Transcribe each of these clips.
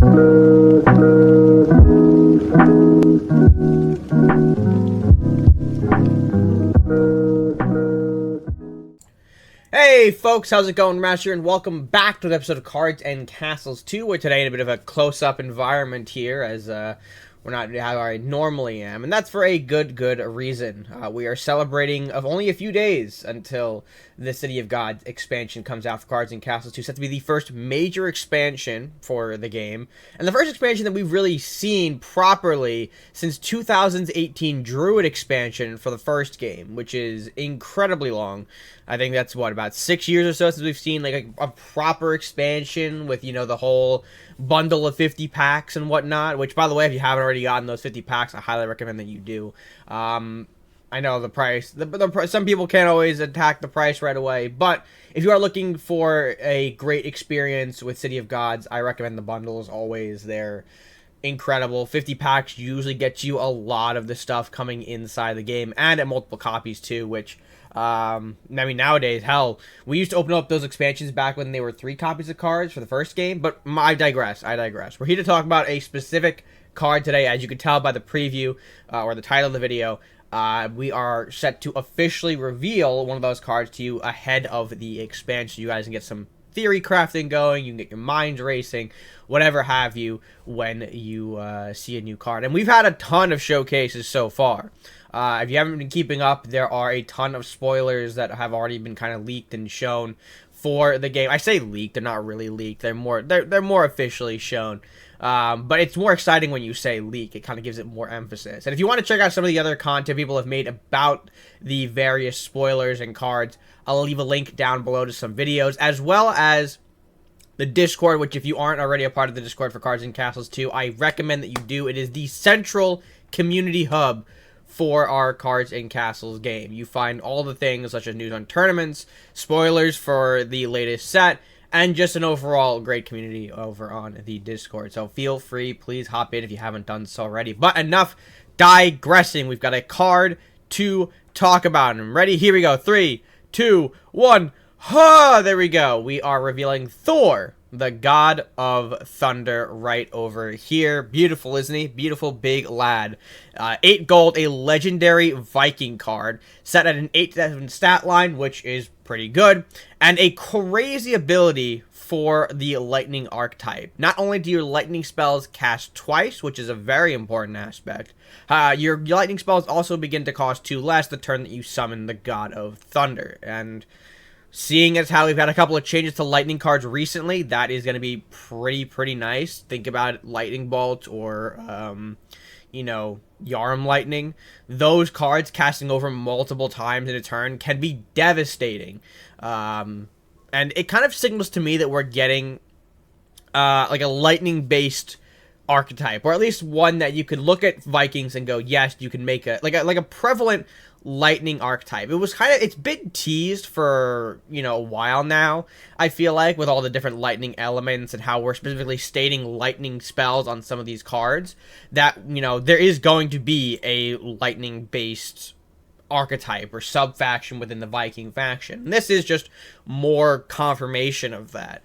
Hey folks, how's it going? Master, and welcome back to an episode of Cards and Castles 2. We're today in a bit of a close-up environment here, as we're not how I normally am, and that's for a good reason. We are celebrating of only a few days until the City of God expansion comes out for Cards and Castles 2. It's set to be the first major expansion for the game, and the first expansion that we've really seen properly since 2018 Druid expansion for the first game, which is incredibly long. I think that's, what, about 6 years or so since we've seen, like, a proper expansion with, you know, the whole bundle of 50 packs and whatnot, which, by the way, if you haven't already gotten those 50 packs, I highly recommend that you do. I know the price, some people can't always attack the price right away, but if you are looking for a great experience with City of Gods, I recommend the bundles always. They're incredible. 50 packs usually gets you a lot of the stuff coming inside the game, and at multiple copies, too, which... I mean, nowadays, hell, we used to open up those expansions back when they were 3 copies of cards for the first game, but I digress. We're here to talk about a specific card today. As you can tell by the preview, or the title of the video, we are set to officially reveal one of those cards to you ahead of the expansion. You guys can get some theory crafting going, you can get your minds racing, whatever have you, when you see a new card. And we've had a ton of showcases so far. If you haven't been keeping up, there are a ton of spoilers that have already been kind of leaked and shown for the game. I say leaked, they're not really leaked. They're more officially shown. But it's more exciting when you say leak. It kind of gives it more emphasis. And if you want to check out some of the other content people have made about the various spoilers and cards, I'll leave a link down below to some videos, as well as the Discord, which if you aren't already a part of the Discord for Cards and Castles 2, I recommend that you do. It is the central community hub for our Cards and Castles game. You find all the things such as news on tournaments, spoilers for the latest set, and just an overall great community over on the Discord. So feel free, please hop in if you haven't done so already. But enough digressing. We've got a card to talk about. And ready? Here we go. 3, 2, 1. Ha! There we go. We are revealing Thor, the god of thunder, right over here. Beautiful, isn't he? Beautiful big lad. 8 gold, a legendary Viking card, set at an 8-7 stat line, which is pretty good, and a crazy ability for the lightning archetype. Not only do your lightning spells cast twice, which is a very important aspect, your lightning spells also begin to cost 2 less the turn that you summon the god of thunder. And seeing as how we've had a couple of changes to lightning cards recently, that is going to be pretty nice. Think about Lightning Bolt or, you know, Yarm Lightning. Those cards casting over multiple times in a turn can be devastating. And it kind of signals to me that we're getting, like a lightning-based archetype, or at least one that you could look at Vikings and go, yes, you can make a prevalent lightning archetype. It's been teased for, you know, a while now, I feel like, with all the different lightning elements and how we're specifically stating lightning spells on some of these cards, that, you know, there is going to be a lightning based archetype or sub-faction within the Viking faction. And this is just more confirmation of that.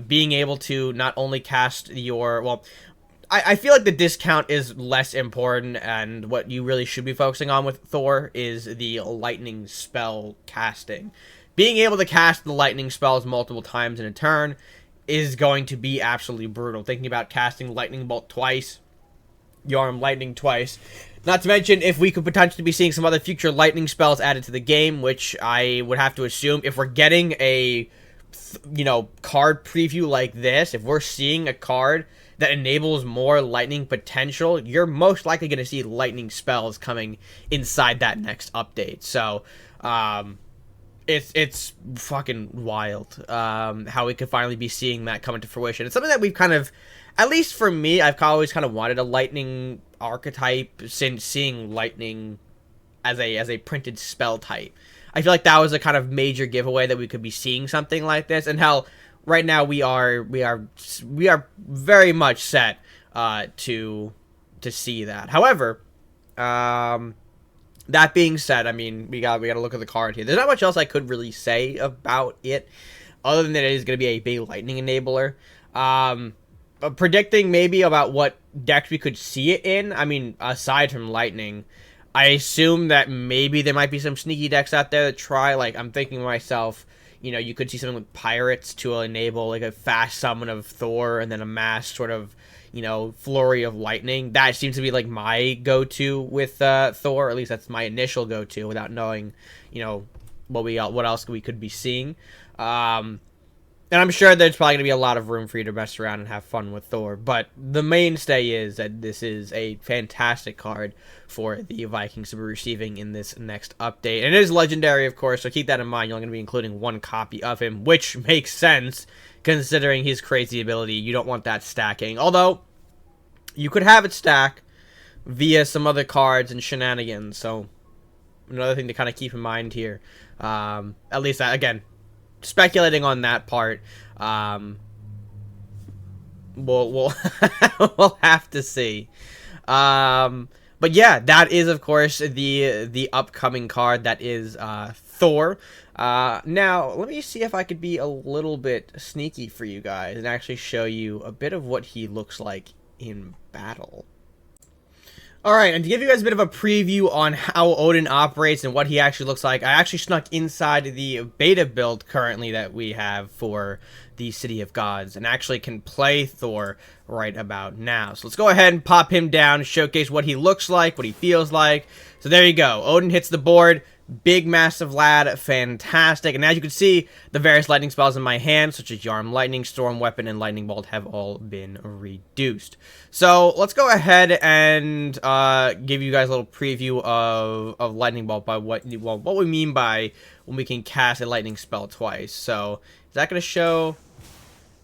Being able to not only cast your, well, I feel like the discount is less important, and what you really should be focusing on with Thor is the lightning spell casting. Being able to cast the lightning spells multiple times in a turn is going to be absolutely brutal. Thinking about casting Lightning Bolt twice, Yarm Lightning twice. Not to mention, if we could potentially be seeing some other future lightning spells added to the game, which I would have to assume, if we're getting a, you know, card preview like this, if we're seeing a card that enables more lightning potential, you're most likely going to see lightning spells coming inside that next update. So, it's fucking wild, how we could finally be seeing that come into fruition. It's something that we've kind of, at least for me, I've always kind of wanted a lightning archetype since seeing lightning as a printed spell type. I feel like that was a kind of major giveaway that we could be seeing something like this, and hell, right now we are very much set to see that. However, that being said, I mean, we gotta look at the card here. There's not much else I could really say about it, other than that it is going to be a big lightning enabler. predicting maybe about what decks we could see it in. I mean, aside from Lightning, I assume that maybe there might be some sneaky decks out there that try. Like, I'm thinking to myself, you know, you could see something with Pirates to enable like a fast summon of Thor and then a mass sort of, you know, flurry of Lightning. That seems to be like my go-to with Thor. Or at least that's my initial go-to without knowing, you know, what else we could be seeing. And I'm sure there's probably going to be a lot of room for you to mess around and have fun with Thor. But the mainstay is that this is a fantastic card for the Vikings to be receiving in this next update. And it is legendary, of course, so keep that in mind. You're only going to be including one copy of him, which makes sense considering his crazy ability. You don't want that stacking. Although, you could have it stack via some other cards and shenanigans. So, another thing to kind of keep in mind here. At least, again, speculating on that part, we'll we'll have to see. But yeah, that is of course the upcoming card that is Thor. Now let me see if I could be a little bit sneaky for you guys and actually show you a bit of what he looks like in battle. Alright, and to give you guys a bit of a preview on how Odin operates and what he actually looks like, I actually snuck inside the beta build currently that we have for the City of Gods, and actually can play Thor right about now. So let's go ahead and pop him down, showcase what he looks like, what he feels like. So there you go, Odin hits the board. Big, massive lad, fantastic. And as you can see, the various lightning spells in my hand, such as Yarm Lightning, Storm Weapon, and Lightning Bolt, have all been reduced. So let's go ahead and give you guys a little preview of Lightning Bolt by what we mean by when we can cast a lightning spell twice. So is that going to show?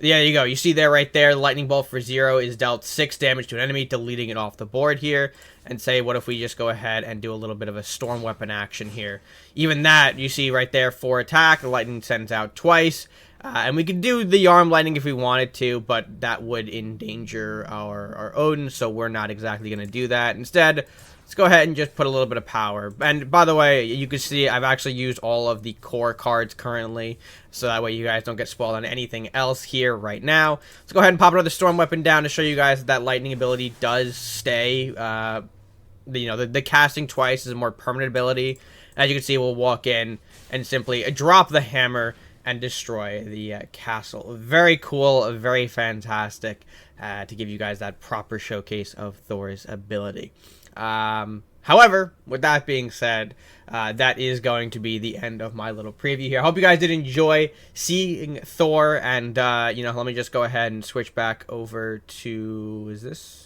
Yeah, there you go. You see there right there, Lightning Bolt for 0 is dealt 6 damage to an enemy, deleting it off the board here. And say, what if we just go ahead and do a little bit of a Storm Weapon action here? Even that, you see right there, 4 attack, the Lightning sends out twice. And we could do the Yarm Lightning if we wanted to, but that would endanger our Odin, so we're not exactly going to do that. Instead, let's go ahead and just put a little bit of power. And by the way, you can see I've actually used all of the core cards currently, so that way you guys don't get spoiled on anything else here right now. Let's go ahead and pop another Storm Weapon down to show you guys that Lightning ability does stay. The casting twice is a more permanent ability. As you can see, we'll walk in and simply drop the hammer and destroy the castle. Very cool, very fantastic to give you guys that proper showcase of Thor's ability. However, with that being said, that is going to be the end of my little preview here. I hope you guys did enjoy seeing Thor, and, let me just go ahead and switch back over to, is this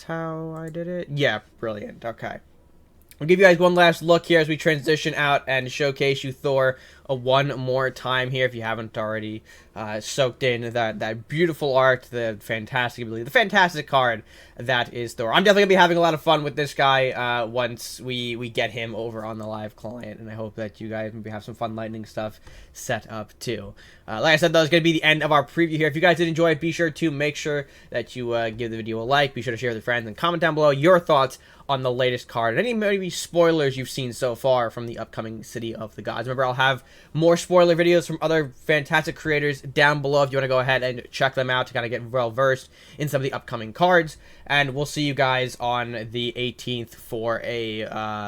how I did it? Yeah, brilliant. Okay. I'll give you guys one last look here as we transition out and showcase you Thor one more time here if you haven't already soaked in that beautiful art, the fantastic ability, the fantastic card that is Thor. I'm definitely going to be having a lot of fun with this guy once we get him over on the live client, and I hope that you guys maybe have some fun lightning stuff set up too. Like I said, that was going to be the end of our preview here. If you guys did enjoy it, be sure to make sure that you give the video a like, be sure to share with your friends, and comment down below your thoughts on the latest card, and any maybe spoilers you've seen so far from the upcoming City of the Gods. Remember, I'll have more spoiler videos from other fantastic creators down below if you want to go ahead and check them out to kind of get well versed in some of the upcoming cards. And we'll see you guys on the 18th for a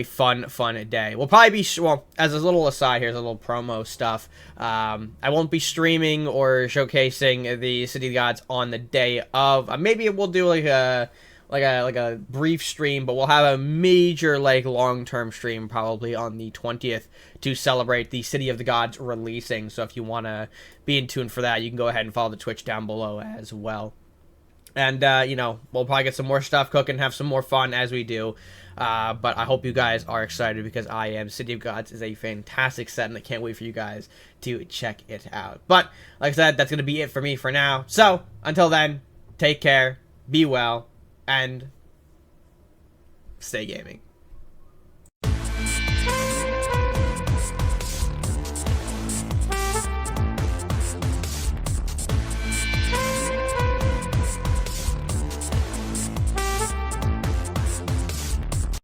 fun day. We'll probably be, well, as a little aside, here's a little promo stuff. I won't be streaming or showcasing the City of the Gods on the day of. Maybe we'll do like a brief stream, but we'll have a major long-term stream probably on the 20th to celebrate the City of the Gods releasing. So if you want to be in tune for that, you can go ahead and follow the Twitch down below as well. And we'll probably get some more stuff cooking, have some more fun as we do. But I hope you guys are excited because I am. City of Gods is a fantastic set, and I can't wait for you guys to check it out. But like I said, that's going to be it for me for now. So until then, take care, be well, and stay gaming.